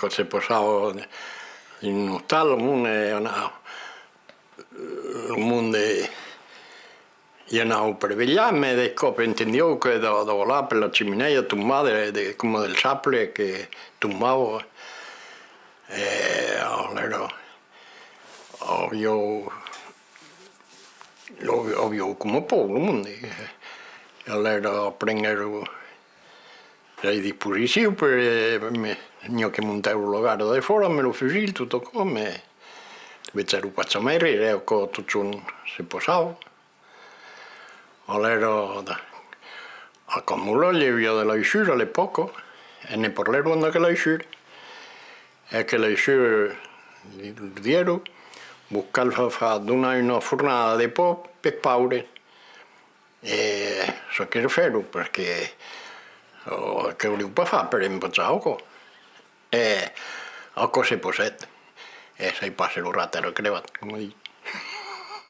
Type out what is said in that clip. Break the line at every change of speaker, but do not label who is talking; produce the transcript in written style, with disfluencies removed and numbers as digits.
se posava in un tal monde gli andavo per vegliarmi e dopo intendevo che da là per la chimenea tumbava come del sapple che tumbava e allora ovvio come povero mondo e allora prendevo dei dispositivi per io che montavo lo garo da fuori me lo fucile tutto come invece ero pazzamerri e tutto si posava allora accumulò gli via della uscita all'epoca e ne parlerò quando che la uscita e che la uscita dietro buscava fa una fornata di po' per paure e so che fare perché che volevo fare per impacciare e a cose posette e sei passato il ratero credo come